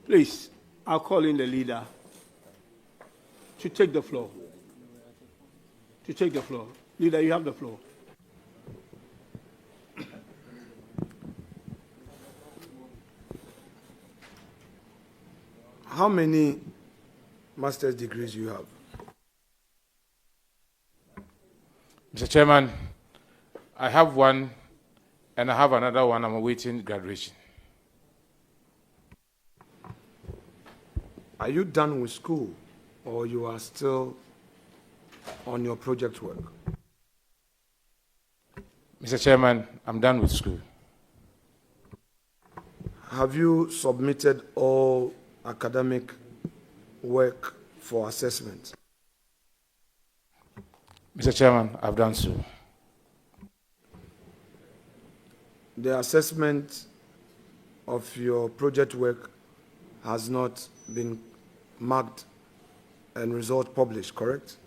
Please, I'll call in the leader to take the floor. To take the floor. Leader, you have the floor. How many master's degrees do you have? Mr. Chairman, I have one, and I have another one. I'm awaiting graduation. Are you done with school, or you are still on your project work? Mr. Chairman, I'm done with school. Have you submitted all academic work for assessment? Mr. Chairman, I've done so. The assessment of your project work has not been marked and result published, correct?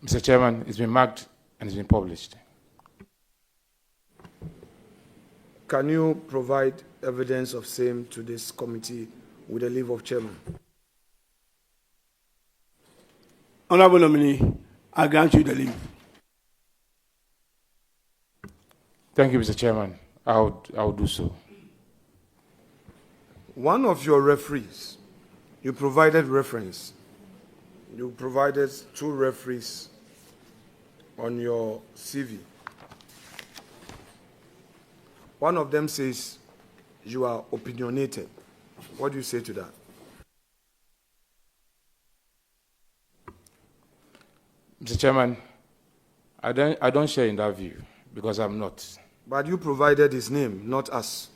Mr. Chairman, it's been marked and it's been published. Can you provide evidence of same to this committee with the leave of chairman? Honorable nominee, I grant you the leave. Thank you, Mr. Chairman. I'll do so. One of your referees, you provided reference. You provided 2 referees on your CV. One of them says you are opinionated. What do you say to that? Mr. Chairman, I don't share in that view because I'm not. But you provided his name, not us.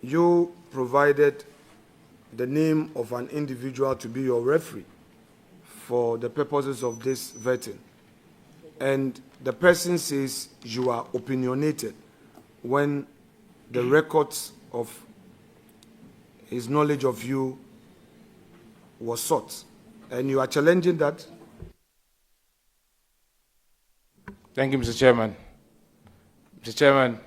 You provided the name of an individual to be your referee for the purposes of this vetting. And the person says you are opinionated when the records of his knowledge of you was sought. And you are challenging that? Thank you, Mr. Chairman. Mr. Chairman,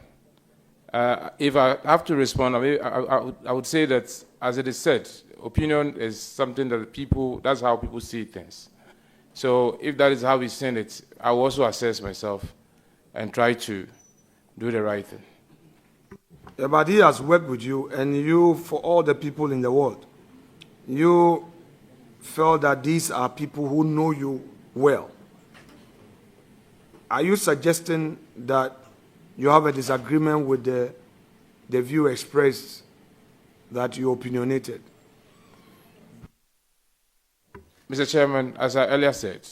if I have to respond, I would say that, as it is said, opinion is something that that's how people see things. So if that is how we send it, I will also assess myself and try to do the right thing. Yeah, but he has worked with you, and you, for all the people in the world, you felt that these are people who know you well. Are you suggesting that you have a disagreement with the view expressed that you opinionated? Mr. Chairman, as I earlier said,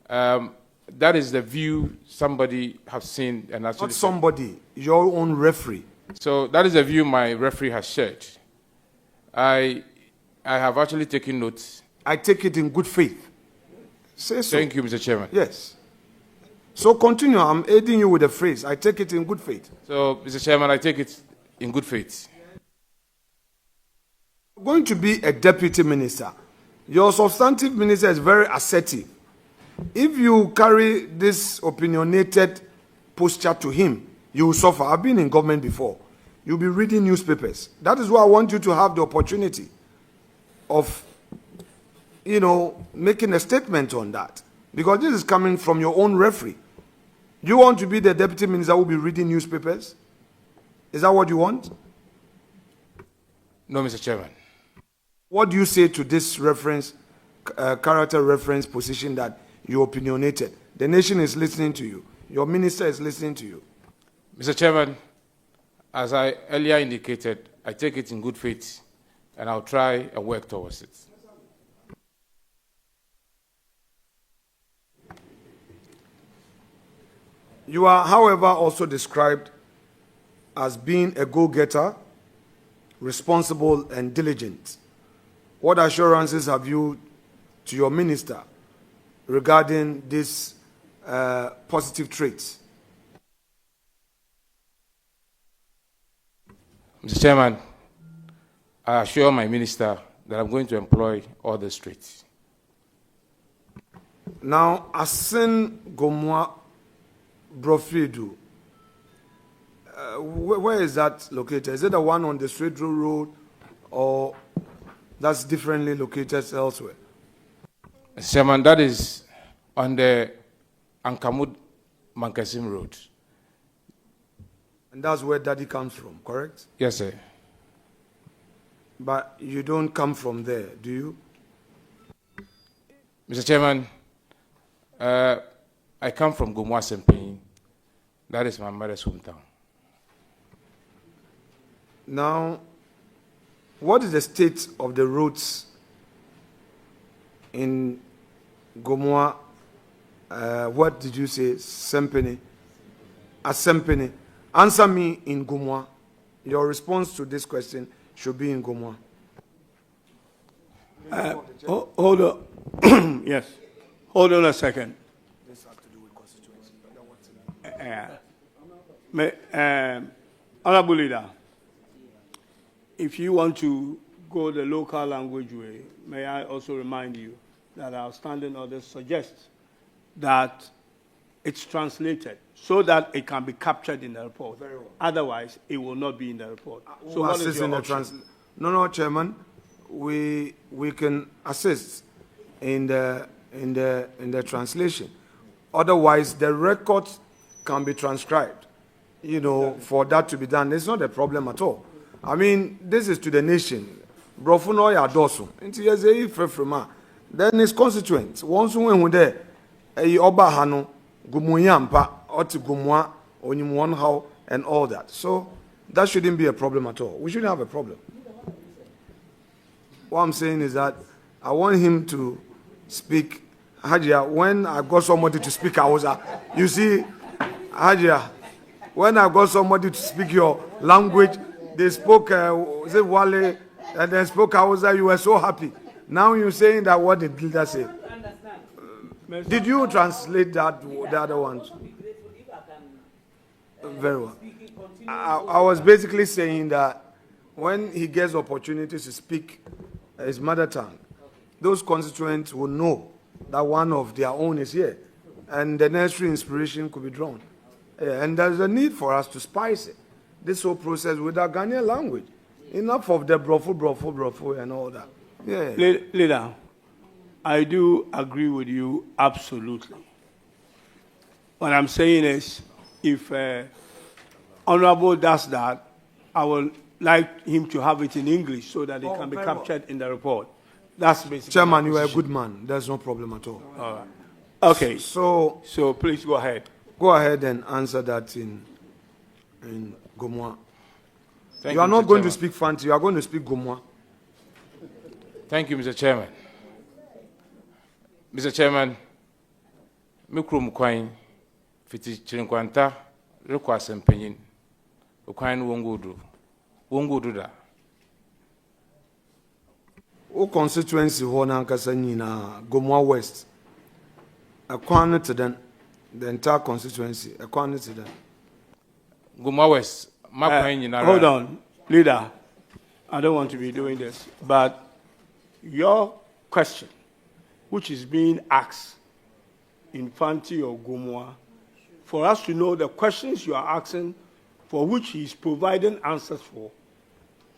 that is the view somebody has seen and actually. Not somebody, your own referee. So that is the view my referee has shared. I have actually taken notes. I take it in good faith. Say so. Thank you, Mr. Chairman. Yes. So continue. I'm aiding you with the phrase. I take it in good faith. So, Mr. Chairman, I take it in good faith. You're going to be a deputy minister. Your substantive minister is very assertive. If you carry this opinionated posture to him, you will suffer. I've been in government before. You'll be reading newspapers. That is why I want you to have the opportunity of, making a statement on that. Because this is coming from your own referee. You want to be the deputy minister who will be reading newspapers? Is that what you want? No, Mr. Chairman. What do you say to this reference, character reference position that you opinionated? The nation is listening to you. Your minister is listening to you. Mr. Chairman, as I earlier indicated, I take it in good faith, and I'll try and work towards it. You are, however, also described as being a go-getter, responsible and diligent. What assurances have you to your minister regarding these positive traits? Mr. Chairman, I assure my minister that I'm going to employ all these traits. Now, Asen Gomwa Brofedu, where is that located? Is it the one on the Straight Road or that's differently located elsewhere? Mr. Chairman, that is on the Ankamud Mankasim Road. And that's where Daddy comes from, correct? Yes, sir. But you don't come from there, do you? Mr. Chairman, I come from Gumwa Sempin. That is my mother's hometown. Now, what is the state of the roads in Gumwa? What did you say? Sempini? Asempini. Answer me in Gumwa. Your response to this question should be in Gumwa. Hold on. Yes. Hold on a second. This has to do with constituency. Honorable Leader, if you want to go the local language way, may I also remind you that our standing orders suggest that it's translated so that it can be captured in the report. Very well. Otherwise, it will not be in the report. So what is your option? No, Chairman. We can assist in the translation. Otherwise, the record can be transcribed. You know, for that to be done, it's not a problem at all. I mean, this is to the nation. Brofuno ya dosu. Inti yeze ifrefrema. Then it's constituent. Once we were there, oba hano gumuyampa oti gumwa onyimwon how and all that. So that shouldn't be a problem at all. We shouldn't have a problem. What I'm saying is that I want him to speak. Hajia, when I got somebody to speak Hausa, you see, Hajia, when I got somebody to speak your language, they spoke, Wale, and they spoke Hausa, you were so happy. Now you're saying that what did leader say? Did you translate that, the other ones? Very well. I was basically saying that when he gets opportunities to speak his mother tongue, those constituents will know that one of their own is here, and the necessary inspiration could be drawn. And there's a need for us to spice it, this whole process with our Ghanaian language. Enough of the brofu, and all that. Yeah. Leader, I do agree with you absolutely. What I'm saying is, if Honorable does that, I would like him to have it in English so that it can be captured in the report. That's basically. Chairman, you are a good man. There's no problem at all. All right. Okay. So please go ahead. Go ahead and answer that in Gomwa. Thank you are not Mr. going Chairman. to speak Fanti. You are going to speak Gomwa. Thank you, Mr. Chairman. Mr. Chairman, Mikro Mukwain, Fiti Chirinkwanta, Rekwa Sempenyin, Ukwain Wongudu da. O constituency Hona Kasanyina, Gomwa West, a corner to them, the entire constituency, a corner to them. Gumwa West, hold on, Leader. I don't want to be doing this, but your question, which is being asked in Fanti or Gumwa, for us to know the questions you are asking, for which he is providing answers for,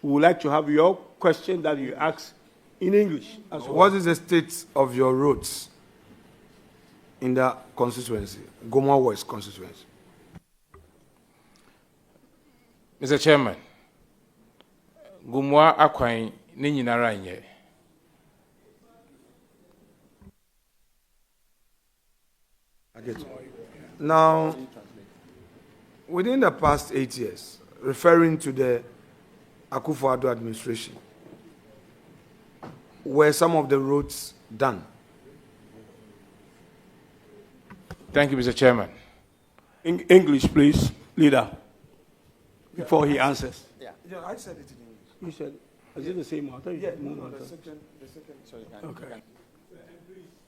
we would like to have your question that you ask in English as well. What is the state of your roads in the constituency, Gomwa West constituency? Mr. Chairman, Gumwa Akwain Ninyinara nye. Now, within the past 8 years, referring to the akufo-addo administration, were some of the roads done? Thank you, Mr. Chairman. In English, please, Leader, before he answers. Yeah, I said it in English. You said, is it the same one? Yeah, no, the second, Okay.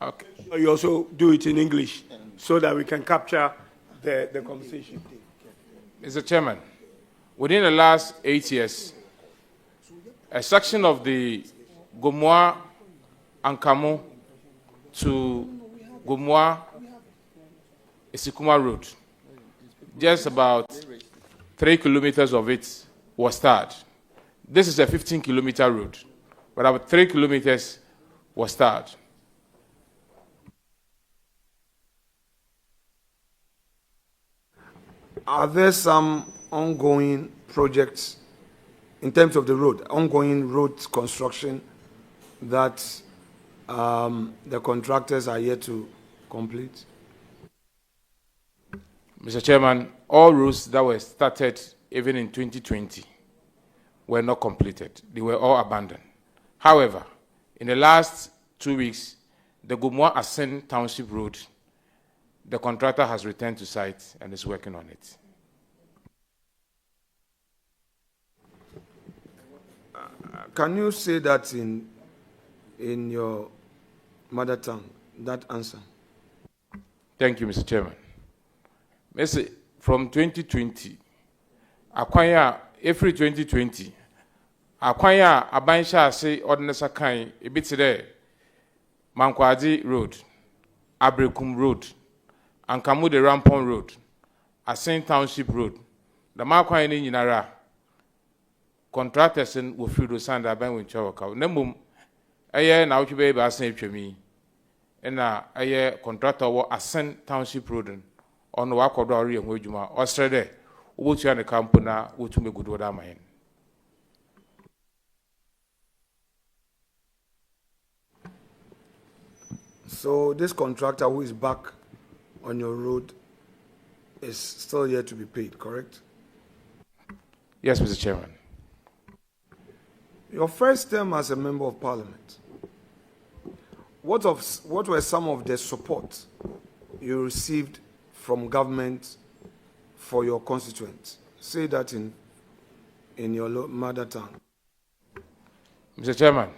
Okay. You also do it in English so that we can capture the conversation. Mr. Chairman, within the last 8 years, a section of the Gomwa Ankamu to Gomwa Isikuma Road, just about 3 kilometers of it was started. This is a 15-kilometer road, but about 3 kilometers was started. Are there some ongoing projects in terms of the road, ongoing road construction that the contractors are yet to complete? Mr. Chairman, all roads that were started even in 2020 were not completed. They were all abandoned. However, in the last 2 weeks, the Gumwa-Asen Township Road, the contractor has returned to site and is working on it. Can you say that in your mother tongue, that answer? Thank you, Mr. Chairman. From 2020, every 2020, Akwanya Abansha say ordinance kind a bit today, Mankwadi Road, Abrekum Road, and Kamude Rampon Road, Asen Township Road, the Markin in Yinara, contractors in Wofido Sanda Ben with Chawaka. Nemum, a year now to be able to me, and a year contractor was Asen Township Road on the Wakodori and Wojuma, Australia, which are the company which may good order mine. So this contractor who is back on your road is still yet to be paid, correct? Yes, Mr. Chairman. Your first term as a member of parliament, what were some of the support you received from government for your constituents? Say that in your mother tongue. Mr. Chairman,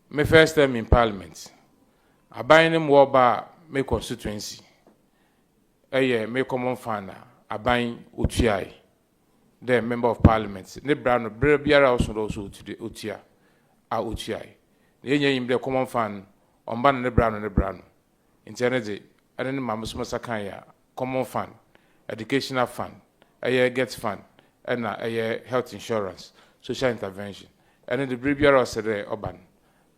my first term in parliament, I buy him war my constituency. Me common fan, I buy Uchiai, the member of parliament. Ne brano, Biara also to the Utia, Uchiai. The common fan, on ban ne brano. Internet, and then Mamusma Sakaya, common fund, educational fund, a year gets fund, and a year health insurance, social intervention. And then the Biara said, Oban,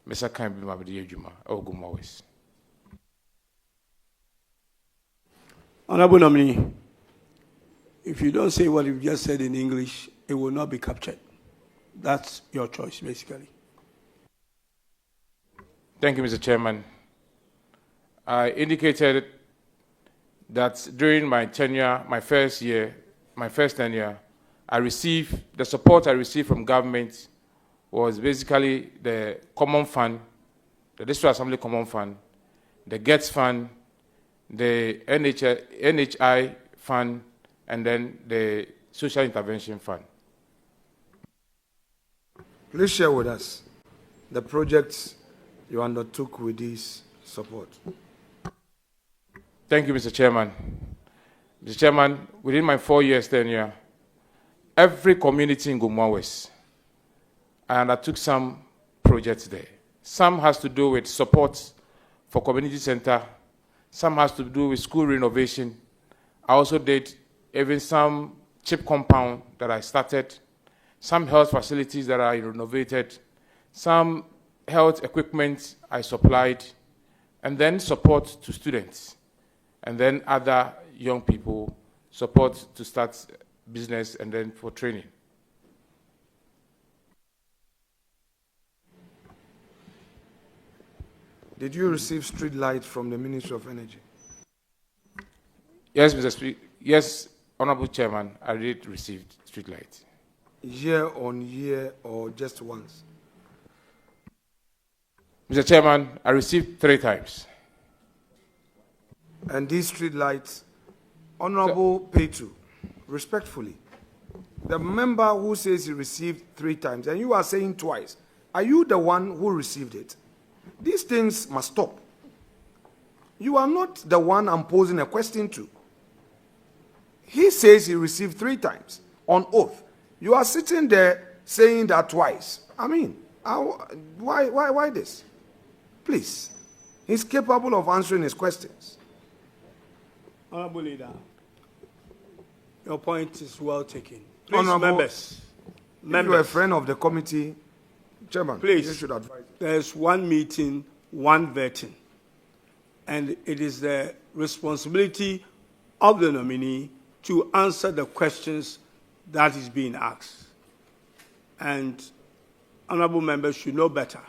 Mr. Kan be Mabdi Juma, Ogumawis. Honorable nominee, if you don't say what you've just said in English, it will not be captured. That's your choice, basically. Thank you, Mr. Chairman. I indicated that during my tenure, my first tenure, I received, the support I received from government was basically the common fund, the District Assembly Common Fund, the GETS Fund, the NHI Fund, and then the Social Intervention Fund. Please share with us the projects you undertook with this support. Thank you, Mr. Chairman. Mr. Chairman, within my 4 years tenure, every community in Gumwa West, I undertook some projects there. Some has to do with support for community center. Some has to do with school renovation. I also did even some chip compound that I started, some health facilities that I renovated, some health equipment I supplied, and then support to students, and then other young people, support to start business, and then for training. Did you receive street light from the Ministry of Energy? Yes, Mr. Speaker. Yes, Honorable Chairman, I did receive street light. Year on year or just once? Mr. Chairman, I received 3 times. And these street lights, Honorable Petu, respectfully, the member who says he received 3 times, and you are saying twice, are you the one who received it? These things must stop. You are not the one I'm posing a question to. He says he received 3 times on oath. You are sitting there saying that twice. I mean, why this? Please. He's capable of answering his questions. Honorable Leader, your point is well taken. Please, Honorable members. If you are a friend of the committee, Chairman, please, you should advise. There's one meeting, one vetting. And it is the responsibility of the nominee to answer the questions that is being asked. And honorable members should know better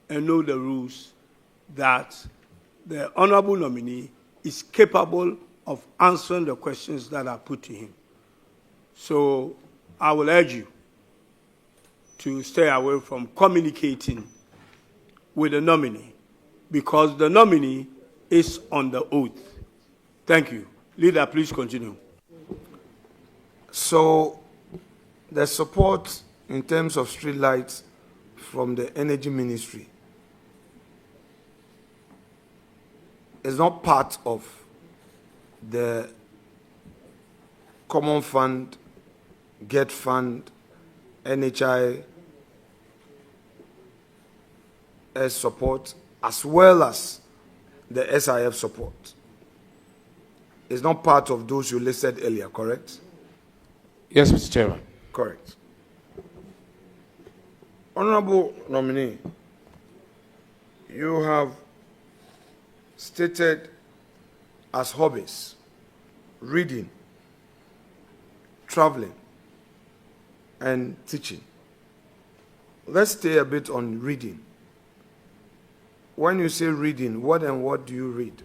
and know the rules that the honorable nominee is capable of answering the questions that are put to him. So I will urge you to stay away from communicating with the nominee because the nominee is on the oath. Thank you. Leader, please continue. So the support in terms of street lights from the Energy Ministry is not part of the Common Fund, Get Fund, NHI support, as well as the SIF support. It's not part of those you listed earlier, correct? Yes, Mr. Chairman. Correct. Honorable nominee, you have stated as hobbies reading, traveling, and teaching. Let's stay a bit on reading. When you say reading, what and what do you read?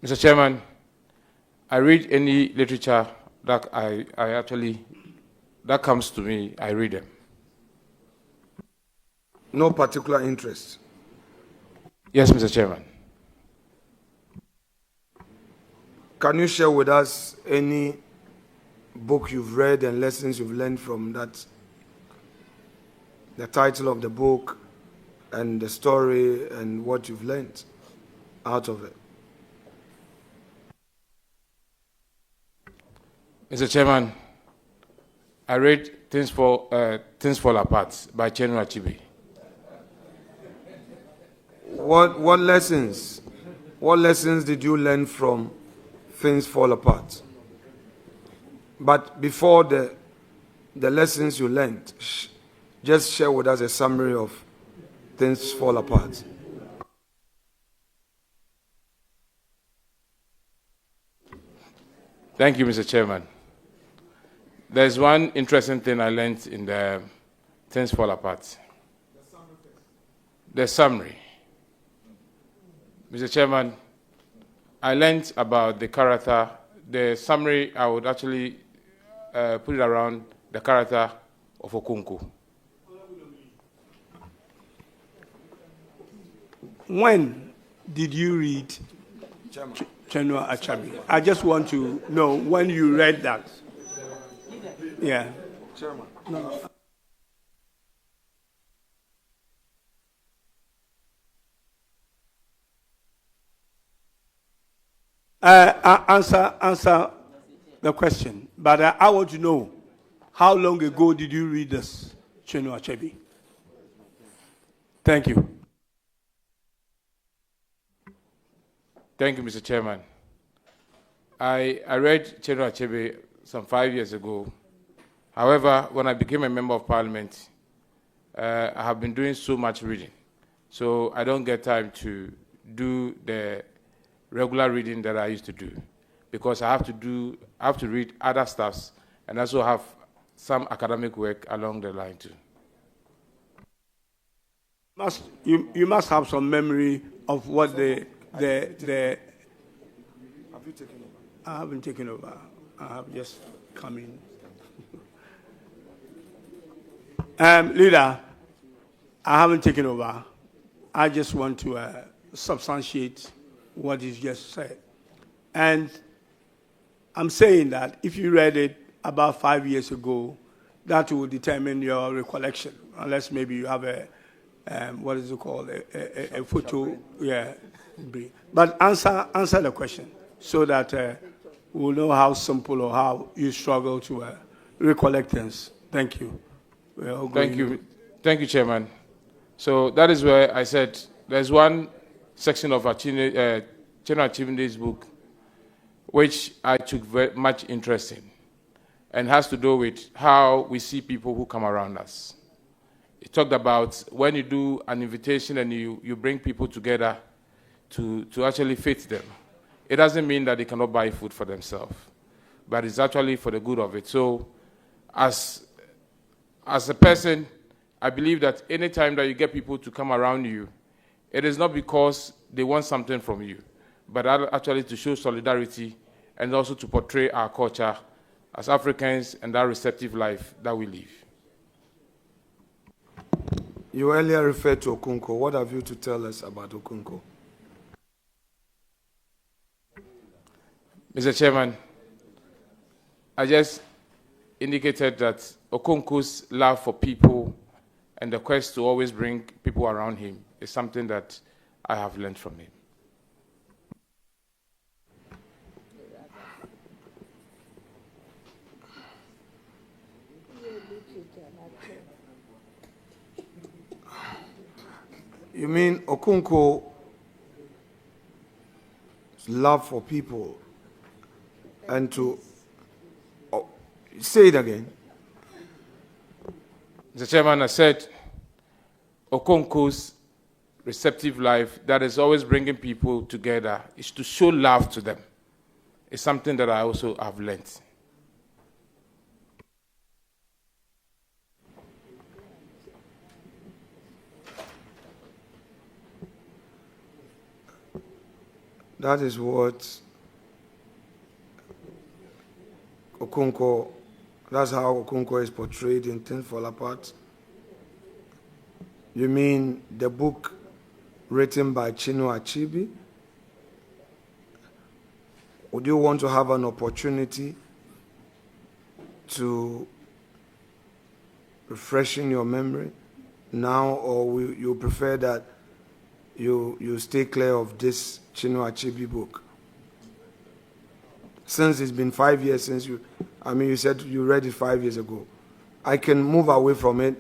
Mr. Chairman, I read any literature that that comes to me, I read them. No particular interest? Yes, Mr. Chairman. Can you share with us any book you've read and lessons you've learned from that? The title of the book and the story and what you've learned out of it. Mr. Chairman, I read Things Fall Apart by Kyei-Duah Chibi. What lessons did you learn from Things Fall Apart? But before the lessons you learned, just share with us a summary of Things Fall Apart. Thank you, Mr. Chairman. There's one interesting thing I learned in the Things Fall Apart. The summary. Mr. Chairman, I learned about the character. The summary, I would actually put it around the character of Okonkwo. When did you read Kyei-Duah Achabi? I just want to know when you read that. Yeah. Chairman. No. Answer the question. But I want to know, how long ago did you read this, Kyei-Duah Achabi? Thank you. Thank you, Mr. Chairman. I read Kyei-Duah Achabi some 5 years ago. However, when I became a member of parliament, I have been doing so much reading. So I don't get time to do the regular reading that I used to do, because I have to read other stuffs and also have some academic work along the line too. You must have some memory of what the Have you taken over? I haven't taken over. I have just come in. Leader, I haven't taken over. I just want to substantiate what is just said. And I'm saying that if you read it about 5 years ago, that will determine your recollection, unless maybe you have a, what is it called, a photo, yeah. But answer the question so that we'll know how simple or how you struggle to recollect things. Thank you. Thank you, Chairman. So that is where I said there's one section of Kyei-Duah Achabi's book which I took very much interest in, and has to do with how we see people who come around us. It talked about when you do an invitation and you bring people together to actually feed them. It doesn't mean that they cannot buy food for themselves, but it's actually for the good of it. So as a person, I believe that any time that you get people to come around you, it is not because they want something from you, but actually to show solidarity and also to portray our culture as Africans and that receptive life that we live. You earlier referred to Okonkwo. What have you to tell us about Okonkwo? Mr. Chairman, I just indicated that Okonkwo's love for people and the quest to always bring people around him is something that I have learned from him. You mean Okonkwo's love for people and to... Oh, say it again. Mr. Chairman, I said Okonkwo's receptive life that is always bringing people together is to show love to them. It's something that I also have learned. That is what Okonkwo, that's how Okonkwo is portrayed in Things Fall Apart. You mean the book written by Chinua Achebe? Would you want to have an opportunity to refreshing your memory now, or will you prefer that you stay clear of this Chinua Achebe book? Since it's been 5 years since you said you read it 5 years ago. I can move away from it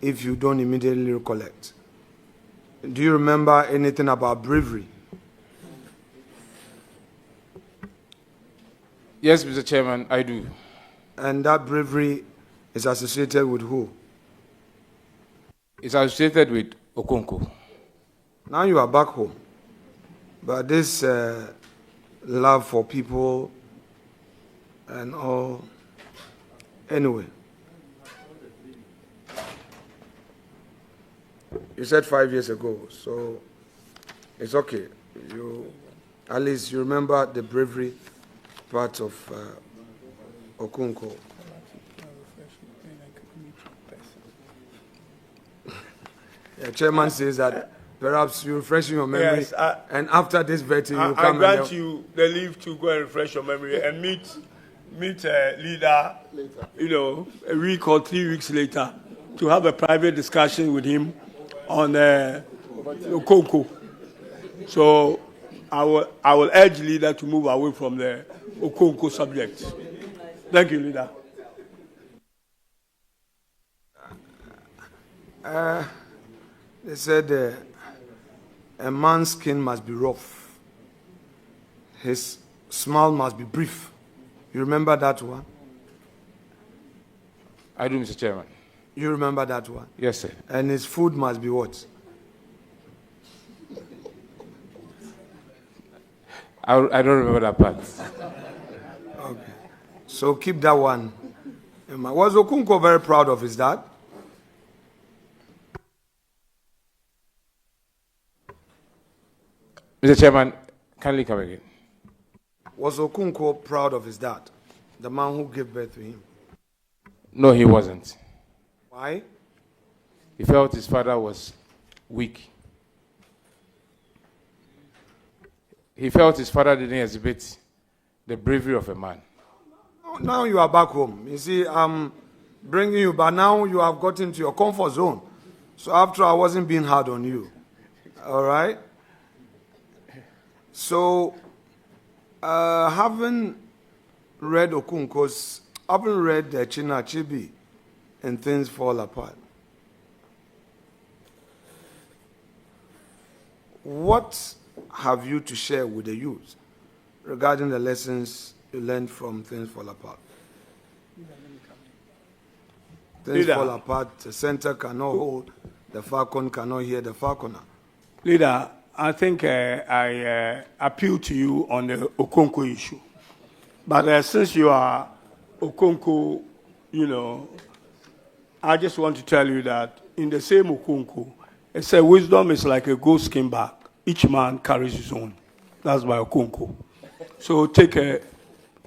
if you don't immediately recollect. Do you remember anything about bravery? Yes, Mr. Chairman, I do. And that bravery is associated with who? It's associated with Okonkwo. Now you are back home. But this love for people and all, anyway. You said 5 years ago, so it's okay. At least you remember the bravery part of Okonkwo. The chairman says that perhaps you refresh your memory, yes, and after this vetting, you come. I grant you the leave to go and refresh your memory and meet leader, later. A week or 3 weeks later, to have a private discussion with him on Okonkwo. So I will urge leader to move away from the Okonkwo subject. Thank you, leader. They said a man's skin must be rough. His smile must be brief. You remember that one? I do, Mr. Chairman. You remember that one? Yes, sir. And his food must be what? I don't remember that part. Okay. So keep that one in mind. Was Okonkwo very proud of his dad? Mr. Chairman, kindly come again. Was Okonkwo proud of his dad, the man who gave birth to him? No, he wasn't. Why? He felt his father was weak. He felt his father didn't exhibit the bravery of a man. Now you are back home. You see, I'm bringing you, but now you have gotten to your comfort zone. So after I wasn't being hard on you. All right? So, having read Okonkwo's, having read Chinua Achebe and Things Fall Apart, what have you to share with the youth regarding the lessons you learned from Things Fall Apart. Things fall apart, the center cannot hold, the falcon cannot hear the falconer. Leader, I think I appeal to you on the Okonkwo issue. But since you are Okonkwo, I just want to tell you that in the same Okonkwo, it says wisdom is like a goat skin bag. Each man carries his own. That's by Okonkwo. So take a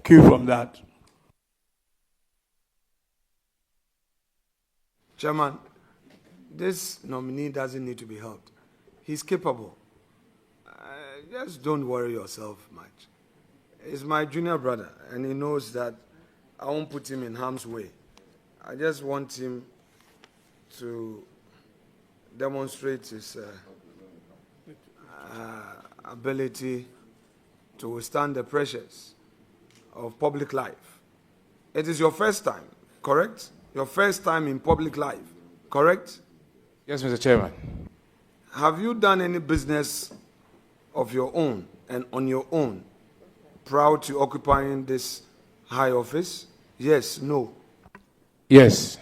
cue from that. Chairman, this nominee doesn't need to be helped. He's capable. Just don't worry yourself much. He's my junior brother, and he knows that I won't put him in harm's way. I just want him to demonstrate his ability to withstand the pressures of public life. It is your first time, correct? Your first time in public life, correct? Yes, Mr. Chairman. Have you done any business of your own and on your own proud to occupying this high office? Yes, no? Yes.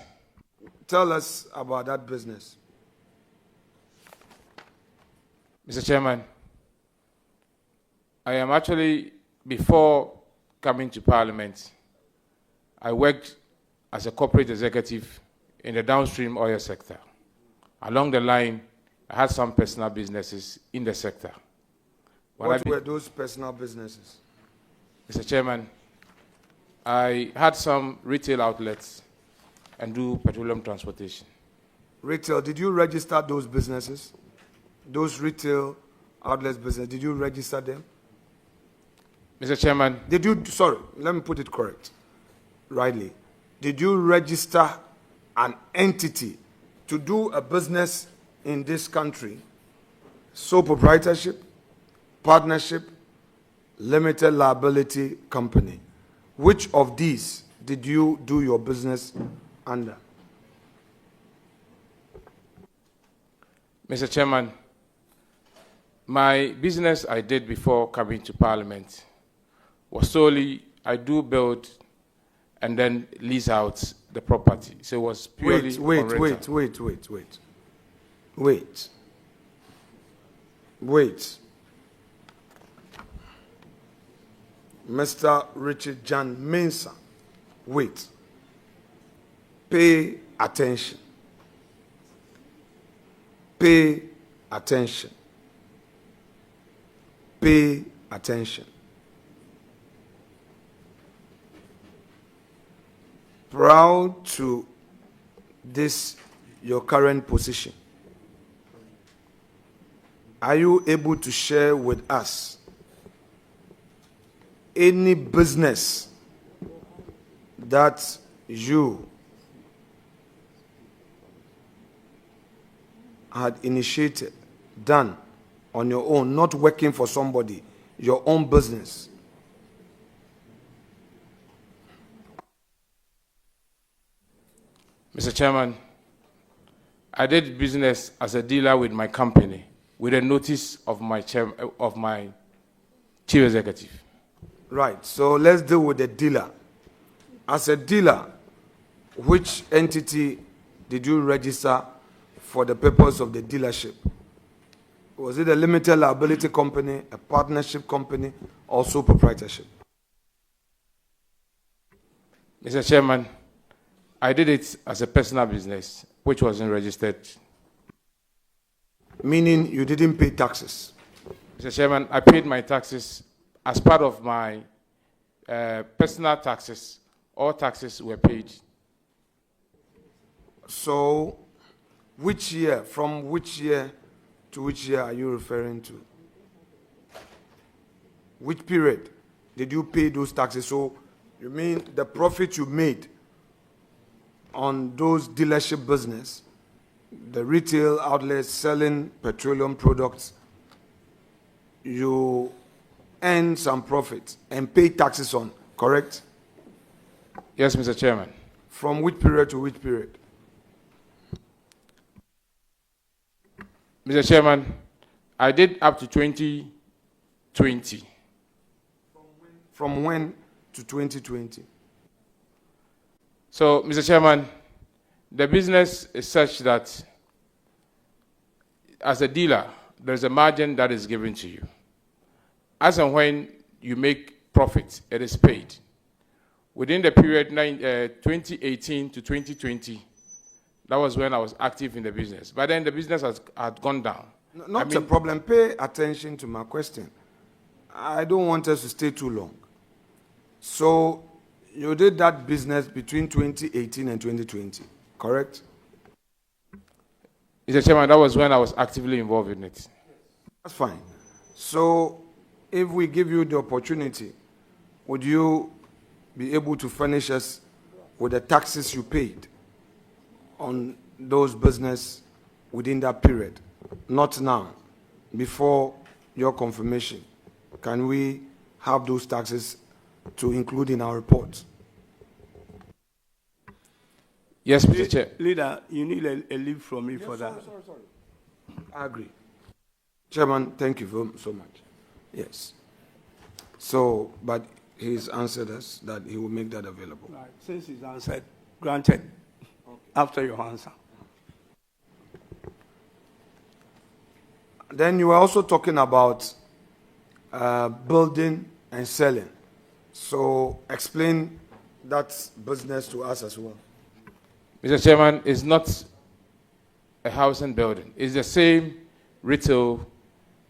Tell us about that business. Mr. Chairman, I am actually, before coming to Parliament, I worked as a corporate executive in the downstream oil sector. Along the line, I had some personal businesses in the sector. What were those personal businesses? Mr. Chairman, I had some retail outlets and do petroleum transportation. Retail, did you register those businesses? Those retail outlets business, did you register them? Mr. Chairman. Sorry, let me put it correct, rightly. Did you register an entity to do a business in this country? Sole proprietorship, partnership, limited liability company. Which of these did you do your business under? Mr. Chairman, my business I did before coming to Parliament was solely I do build and then lease out the property. So it was purely Wait. Mr. Richard John Mensah, wait. Pay attention. Pay attention. Pay attention. Proud to this your current position, are you able to share with us any business that you had initiated, done on your own, not working for somebody, your own business? Mr. Chairman, I did business as a dealer with my company with a notice of my chief executive. Right, so let's deal with the dealer. As a dealer, which entity did you register for the purpose of the dealership? Was it a limited liability company, a partnership company, or sole proprietorship? Mr. Chairman, I did it as a personal business, which wasn't registered. Meaning you didn't pay taxes? Mr. Chairman, I paid my taxes as part of my personal taxes. All taxes were paid. So, which year, from which year to which year are you referring to? Which period did you pay those taxes? So, you mean the profit you made on those dealership business, the retail outlets selling petroleum products, you earn some profit and pay taxes on, correct? Yes, Mr. Chairman. From which period to which period? Mr. Chairman, I did up to 2020. From when to 2020? So, Mr. Chairman, the business is such that as a dealer, there's a margin that is given to you. As and when you make profit, it is paid. Within the period 2018 to 2020, that was when I was active in the business. But then the business had gone down. Not a problem. Pay attention to my question. I don't want us to stay too long. So you did that business between 2018 and 2020, correct? Mr. Chairman, that was when I was actively involved in it. That's fine. So if we give you the opportunity, would you be able to furnish us with the taxes you paid on those business within that period? Not now, before your confirmation. Can we have those taxes to include in our report? Yes, Mr. Chair. Leader, you need a leave from me for that. Sorry. I agree. Chairman, thank you so much. Yes. So, but he's answered us that he will make that available. Right. Since he's answered, granted. Okay. After your answer. Then you were also talking about building and selling. So explain that business to us as well. Mr. Chairman, it's not a house and building. It's the same retail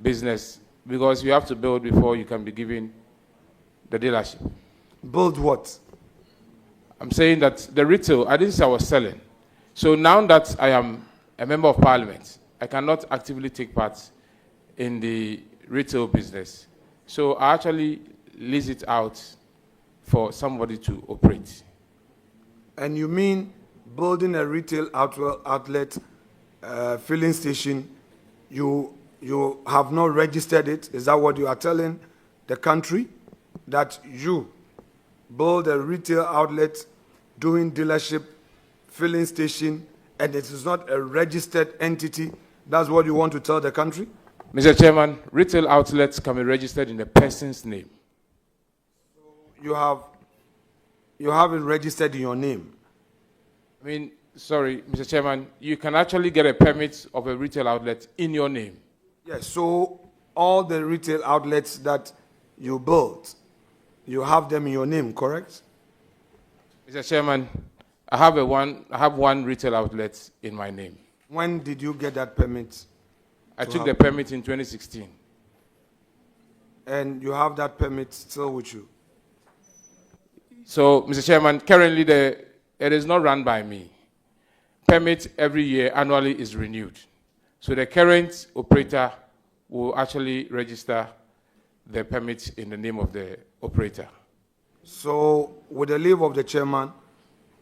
business because you have to build before you can be given the dealership. Build what? I'm saying that the retail, I didn't say I was selling. So now that I am a member of parliament, I cannot actively take part in the retail business. So I actually lease it out for somebody to operate. And you mean building a retail outlet filling station, you have not registered it? Is that what you are telling the country? That you build a retail outlet doing dealership filling station and it is not a registered entity? That's what you want to tell the country? Mr. Chairman, retail outlets can be registered in the person's name. You have it registered in your name. I mean, sorry, Mr. Chairman, you can actually get a permit of a retail outlet in your name. Yes, so all the retail outlets that you built, you have them in your name, correct? Mr. Chairman, I have one retail outlet in my name. When did you get that permit? I took the permit in 2016. And you have that permit still with you? So, Mr. Chairman, currently it is not run by me. Permit every year annually is renewed. So the current operator will actually register the permit in the name of the operator. So, with the leave of the chairman,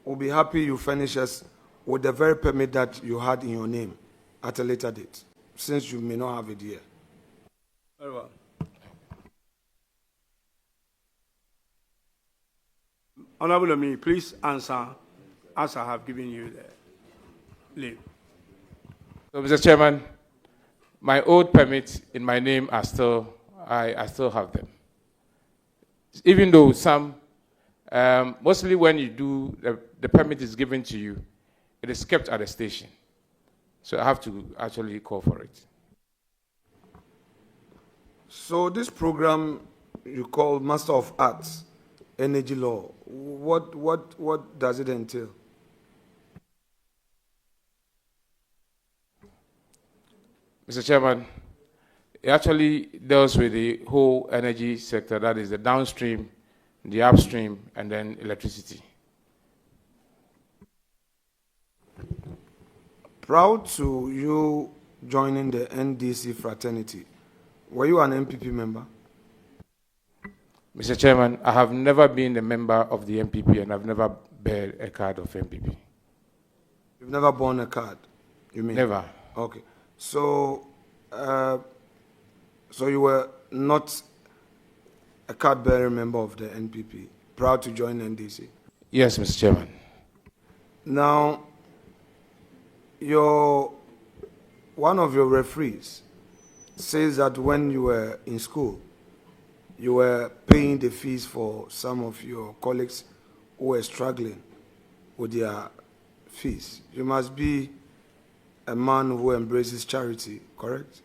we'll be happy you furnish us with the very permit that you had in your name at a later date, since you may not have it here. Very well. Honorable Omi, please answer as I have given you the leave. So, Mr. Chairman, my old permits in my name are still, I still have them. Even though some, mostly when you do, the permit is given to you, it is kept at the station. So I have to actually call for it. So this program you call Master of Arts, Energy Law, what does it entail? Mr. Chairman, it actually deals with the whole energy sector, that is the downstream, the upstream, and then electricity. Proud to you joining the NDC fraternity. Were you an MPP member? Mr. Chairman, I have never been a member of the MPP and I've never bear a card of MPP. You've never borne a card, you mean? Never. Okay. So, so you were not a card-bearing member of the NPP, proud to join NDC? Yes, Mr. Chairman. Now, one of your referees says that when you were in school, you were paying the fees for some of your colleagues who were struggling with their fees. You must be a man who embraces charity, correct?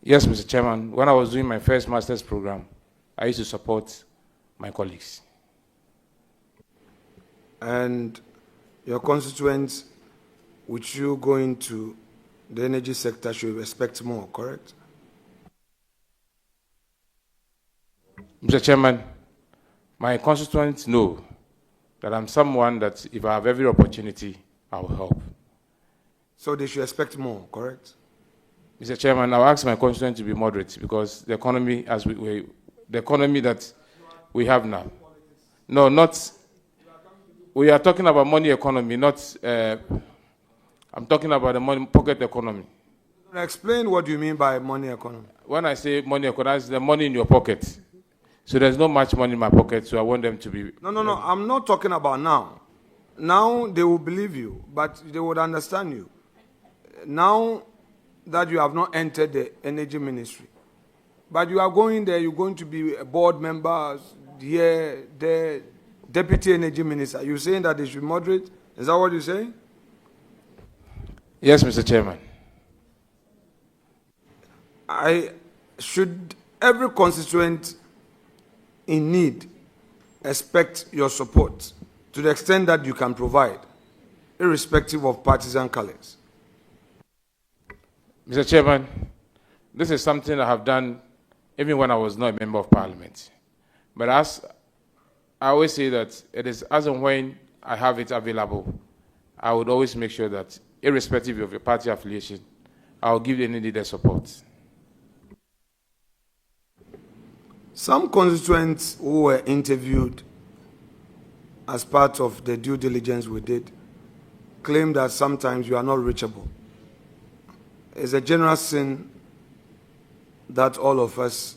Yes, Mr. Chairman. When I was doing my first master's program, I used to support my colleagues. And your constituents, with you going to the energy sector, should expect more, correct? Mr. Chairman, my constituents know that I'm someone that if I have every opportunity, I will help. So they should expect more, correct? Mr. Chairman, I'll ask my constituents to be moderate because the economy, the economy that we have now. No, not. We are talking about money economy, not. I'm talking about the money pocket economy. Explain what you mean by money economy. When I say money economy, it's the money in your pocket. So there's not much money in my pocket, so I want them to be. No. I'm not talking about now. Now they will believe you, but they would understand you. Now that you have not entered the energy ministry, but you are going there, you're going to be a board member here, there, deputy energy minister. You're saying that they should moderate? Is that what you're saying? Yes, Mr. Chairman. Should every constituent in need expect your support to the extent that you can provide, irrespective of partisan colors? Mr. Chairman, this is something I have done even when I was not a member of parliament. But as I always say that it is as and when I have it available, I would always make sure that irrespective of your party affiliation, I will give any needed support. Some constituents who were interviewed as part of the due diligence we did claim that sometimes you are not reachable. It's a general sin that all of us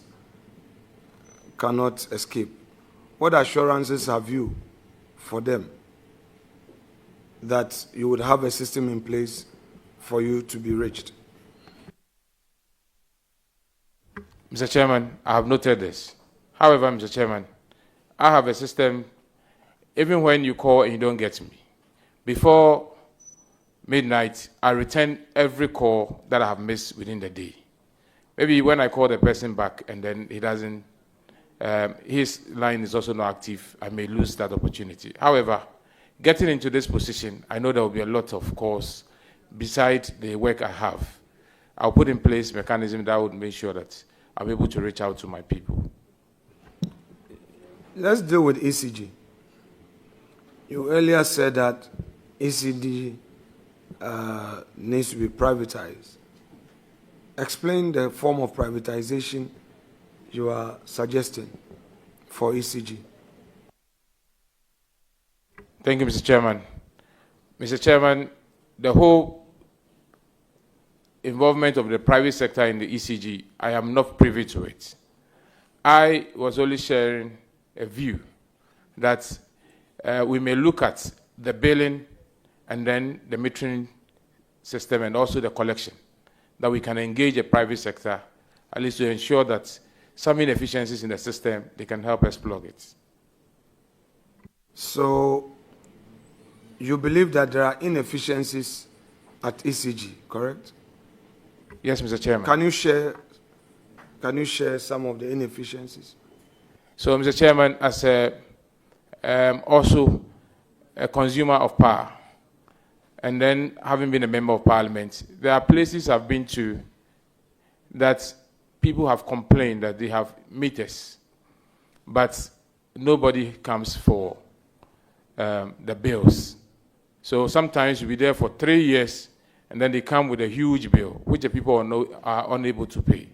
cannot escape. What assurances have you for them that you would have a system in place for you to be reached? Mr. Chairman, I have noted this. However, Mr. Chairman, I have a system, even when you call and you don't get me. Before midnight, I return every call that I have missed within the day. Maybe when I call the person back and then he doesn't, his line is also not active, I may lose that opportunity. However, getting into this position, I know there will be a lot of calls beside the work I have. I'll put in place mechanism that would make sure that I'm able to reach out to my people. Let's deal with ECG. You earlier said that ECD needs to be privatized. Explain the form of privatization you are suggesting for ECG. Thank you, Mr. Chairman. Mr. Chairman, the whole involvement of the private sector in the ECG, I am not privy to it. I was only sharing a view that we may look at the billing and then the metering system and also the collection, that we can engage a private sector, at least to ensure that some inefficiencies in the system, they can help us plug it. So you believe that there are inefficiencies at ECG, correct? Yes, Mr. Chairman. Can you share some of the inefficiencies? So, Mr. Chairman, as also a consumer of power, and then having been a member of parliament, there are places I've been to that people have complained that they have meters, but nobody comes for the bills. So sometimes you'll be there for 3 years, and then they come with a huge bill, which the people are unable to pay.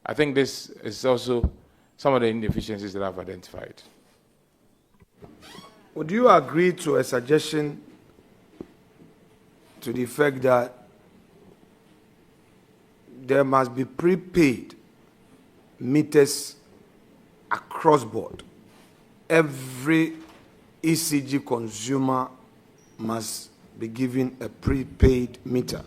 I think this is also some of the inefficiencies that I've identified. Would you agree to a suggestion to the effect that there must be prepaid meters across board? Every ECG consumer must be given a prepaid meter.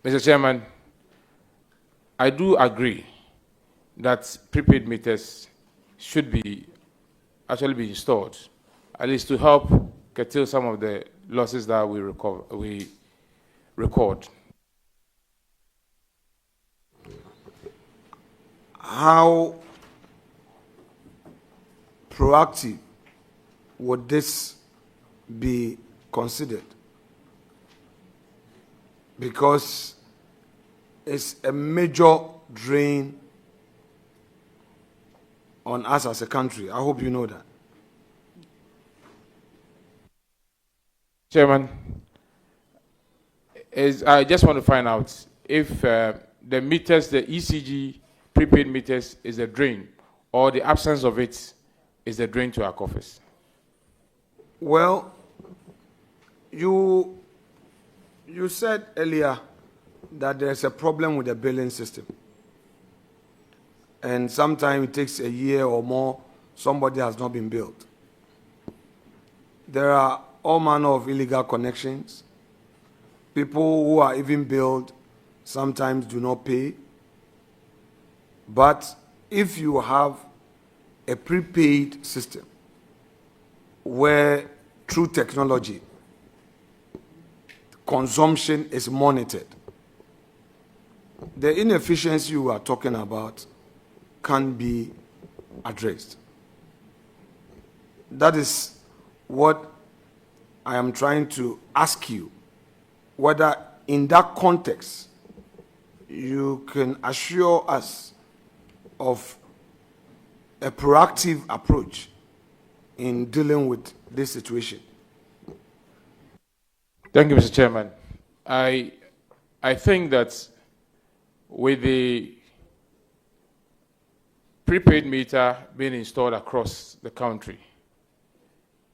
Mr. Chairman, I do agree that prepaid meters should actually be installed, at least to help curtail some of the losses that we record. How proactive would this be considered? Because it's a major drain on us as a country. I hope you know that. Chairman, I just want to find out if the meters, the ECG prepaid meters, is a drain, or the absence of it is a drain to our coffers. Well, you said earlier that there's a problem with the billing system. And sometimes it takes a year or more, somebody has not been billed. There are all manner of illegal connections. People who are even billed sometimes do not pay. But if you have a prepaid system where through technology consumption is monitored, the inefficiency you are talking about can be addressed. That is what I am trying to ask you, whether in that context you can assure us of a proactive approach in dealing with this situation. Thank you, Mr. Chairman. I think that with the prepaid meter being installed across the country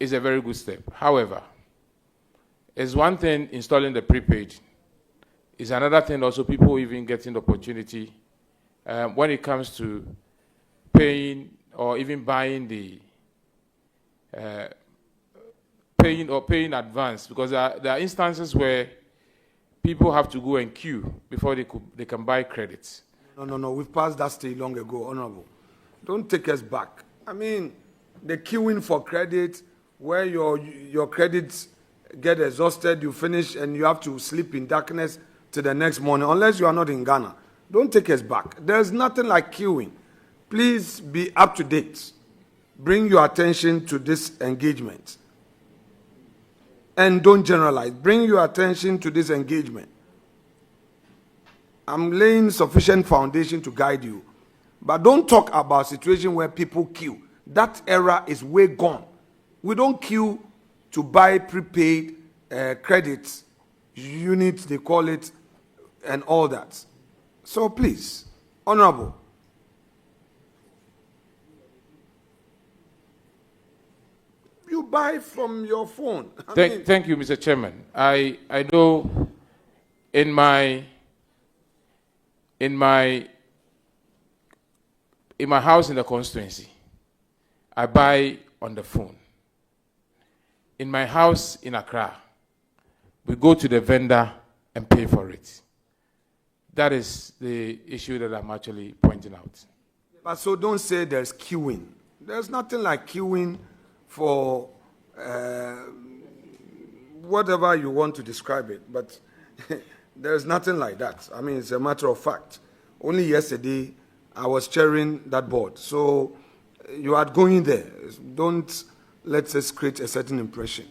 is a very good step. However, it's one thing installing the prepaid. It's another thing also people even getting the opportunity when it comes to paying or even buying the paying advance, because there are instances where people have to go and queue before they can buy credits. No, we've passed that stage long ago, Honorable. Don't take us back. I mean, the queuing for credit, where your credits get exhausted, you finish, and you have to sleep in darkness till the next morning, unless you are not in Ghana. Don't take us back. There's nothing like queuing. Please be up to date. Bring your attention to this engagement. And don't generalize. Bring your attention to this engagement. I'm laying sufficient foundation to guide you. But don't talk about a situation where people queue. That era is way gone. We don't queue to buy prepaid credits, units, they call it, and all that. So please, Honorable, you buy from your phone. Thank you, Mr. Chairman. I know in my house in the constituency, I buy on the phone. In my house in Accra, we go to the vendor and pay for it. That is the issue that I'm actually pointing out. But so don't say there's queuing. There's nothing like queuing for whatever you want to describe it, but there's nothing like that. I mean, it's a matter of fact. Only yesterday, I was chairing that board. So you are going there. Don't let us create a certain impression.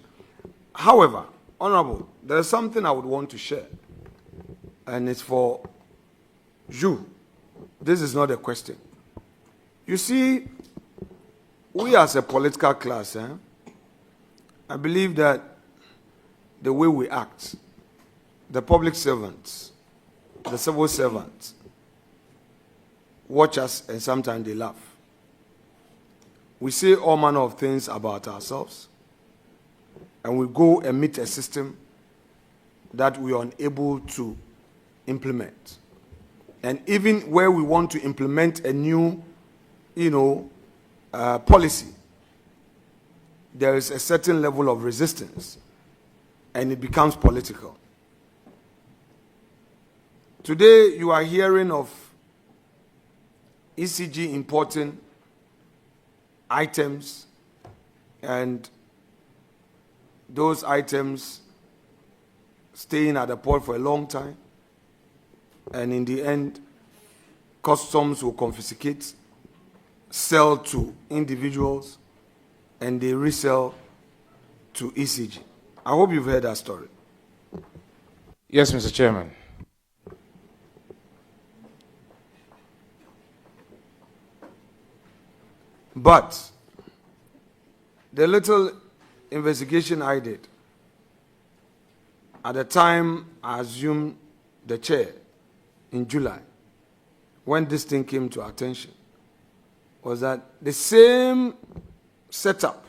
However, Honorable, there's something I would want to share, and it's for you. This is not a question. You see, we as a political class, I believe that the way we act, the public servants, the civil servants, watch us and sometimes they laugh. We say all manner of things about ourselves, and we go and meet a system that we are unable to implement. And even where we want to implement a new, policy, there is a certain level of resistance, and it becomes political. Today, you are hearing of ECG importing items, and those items staying at the port for a long time, and in the end, customs will confiscate, sell to individuals, and they resell to ECG. I hope you've heard that story. Yes, Mr. Chairman. But the little investigation I did, at the time I assumed the chair in July, when this thing came to our attention, was that the same setup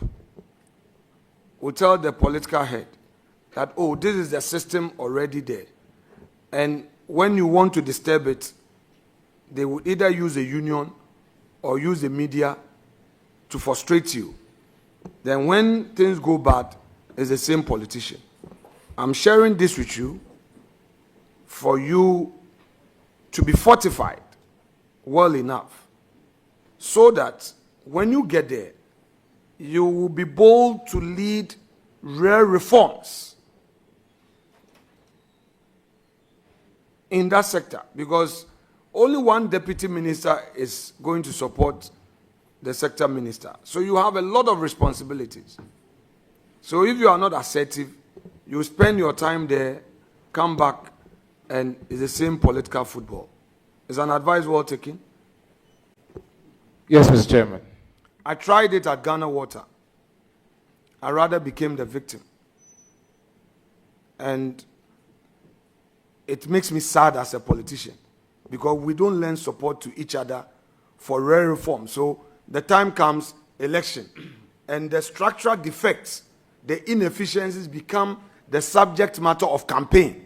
would tell the political head that, oh, this is the system already there. And when you want to disturb it, they would either use a union or use the media to frustrate you. Then when things go bad, it's the same politician. I'm sharing this with you for you to be fortified well enough so that when you get there, you will be bold to lead real reforms in that sector, because only one deputy minister is going to support the sector minister. So you have a lot of responsibilities. So if you are not assertive, you spend your time there, come back, and it's the same political football. Is an advice well taken? Yes, Mr. Chairman. I tried it at Ghana Water. I rather became the victim. And it makes me sad as a politician, because we don't lend support to each other for real reform. So the time comes, election, and the structural defects, the inefficiencies become the subject matter of campaign.